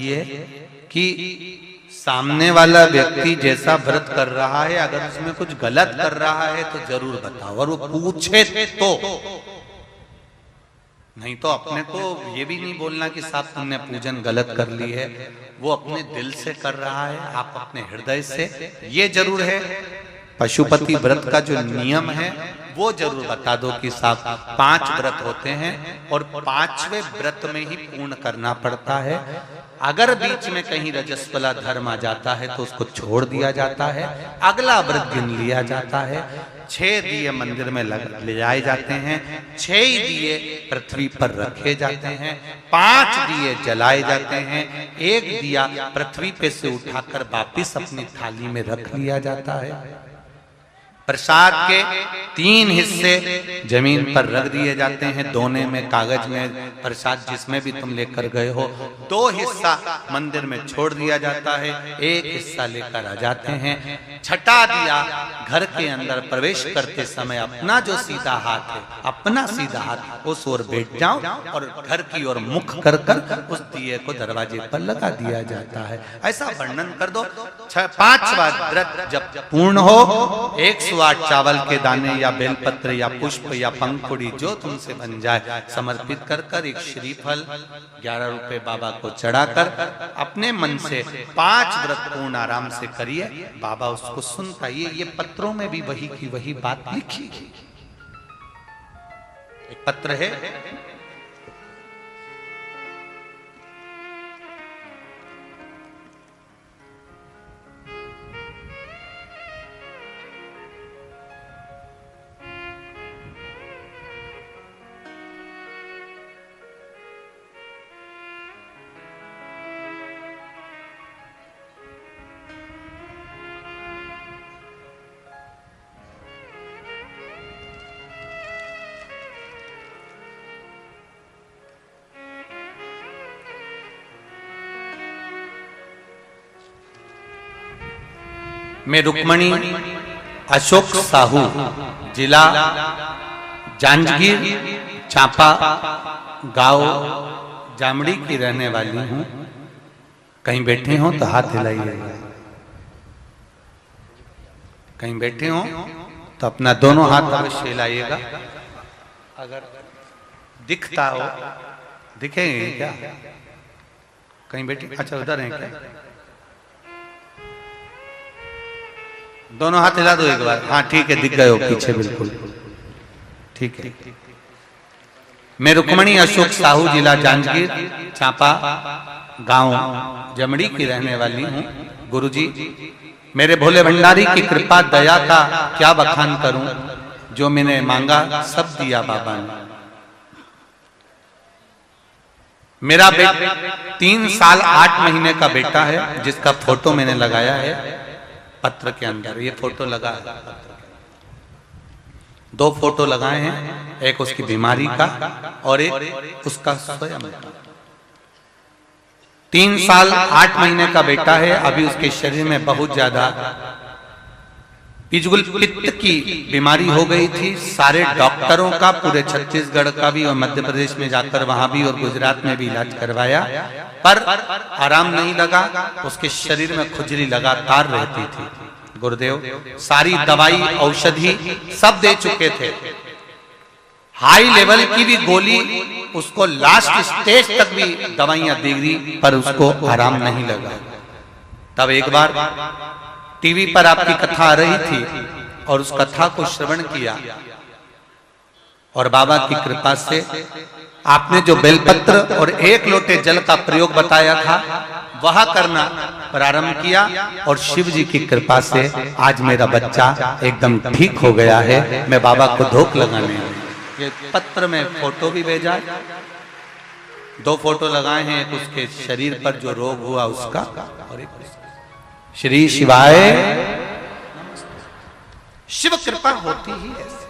कहिए कि सामने वाला व्यक्ति जैसा व्रत कर रहा है, अगर उसमें कुछ गलत कर रहा है तो जरूर बताओ, और वो पूछे तो। नहीं तो अपने को ये भी नहीं बोलना कि साहब तुमने पूजन गलत कर ली है। वो अपने दिल से कर रहा है, आप अपने हृदय से। ये जरूर है पशुपति व्रत का जो नियम है वो जरूर बता दो कि साहब 5 व्रत होते हैं और 5वें व्रत में ही पूर्ण करना पड़ता है। अगर बीच में कहीं रजस्वला धर्म आ जाता है तो उसको छोड़ दिया जाता है, अगला व्रत गिन लिया जाता है। 6 दिए मंदिर में ले जाए जाते हैं, 6 दिए पृथ्वी पर रखे जाते हैं, 5 दिए जलाए जाते हैं, 1 दिया पृथ्वी पे से उठाकर वापिस अपनी थाली में रख लिया जाता है। प्रसाद के 3 हिस्से जमीन पर रख दिए जाते हैं, दोने में कागज में प्रसाद जिसमें भी तुम लेकर गए हो। 2 हिस्सा मंदिर में छोड़ दिया जाता है, 1 हिस्सा लेकर आ जाते हैं। छठा दिया घर के अंदर प्रवेश करते समय अपना जो सीधा हाथ है, अपना सीधा हाथ उस ओर बैठ जाओ और घर की ओर मुख कर कर उस दिए को दरवाजे पर लगा दिया जाता है। ऐसा वर्णन कर दो। 5वां व्रत जब पूर्ण हो, 108 चावल के दाने या बेलपत्र या पुष्प या पंखुड़ी जो तुमसे बन जाए समर्पित कर कर एक श्रीफल 11 रुपए बाबा को चढ़ाकर अपने मन से 5 व्रत पूर्ण आराम से करिए। बाबा उसको सुनता। ये पत्रों में भी वही की वही बात लिखी। एक पत्र है, मैं रुक्मणी अशोक साहू, जिला जांजगीर चांपा, गांव जामड़ी की रहने वाली हूँ। कहीं बैठे हो तो हाथ हिलाइए। कहीं बैठे हो तो अपना दोनों हाथ अवश्य हिलाइएगा। अगर दिखता हो, दिखेंगे क्या? कहीं बैठे, अच्छा उधर है क्या? दोनों हाथ हिला दो एक बार। हाँ ठीक है, दिख गए हो पीछे, बिल्कुल ठीक है। मैं रुक्मणी अशोक साहू, जिला जांजगीर चांपा, गांव जमड़ी की रहने वाली हूँ। गुरुजी, मेरे भोले भंडारी की कृपा दया का क्या बखान करूं। जो मैंने मांगा सब दिया बाबा ने। मेरा बेटा 3 साल 8 महीने का बेटा है, जिसका फोटो मैंने लगाया है पत्र के अंदर। ये फोटो लगा है, 2 फोटो लगाए हैं, एक उसकी बीमारी का और एक उसका स्वयं का। 3 साल 8 महीने का बेटा है। अभी उसके शरीर में बहुत ज्यादा पिजुल पित्त की बीमारी हो गई थी। सारे डॉक्टरों का, पूरे छत्तीसगढ़ का भी और मध्य प्रदेश में जाकर वहां भी और गुजरात में भी इलाज करवाया, पर आराम नहीं लगा। उसके शरीर में खुजली लगातार रहती थी। गुरुदेव सारी दवाई औषधि सब दे चुके थे, हाई लेवल की भी गोली उसको लास्ट स्टेज तक भी दवाइयां दे दी, पर उसको आराम नहीं लगा। तब एक बार टीवी पर आपकी कथा आ रही थी और उस कथा को श्रवण किया और बाबा की कृपा से आपने जो बेलपत्र और 1 लोटे जल का प्रयोग बताया था वह करना प्रारंभ किया और शिव जी की कृपा से आज मेरा बच्चा एकदम ठीक हो गया है। मैं बाबा को धोख लगाने ये पत्र में फोटो भी भेजा, 2 फोटो लगाए हैं, एक उसके शरीर पर जो रोग हुआ उसका और एक श्री शिवाय। शिव कृपा होती ही ऐसी।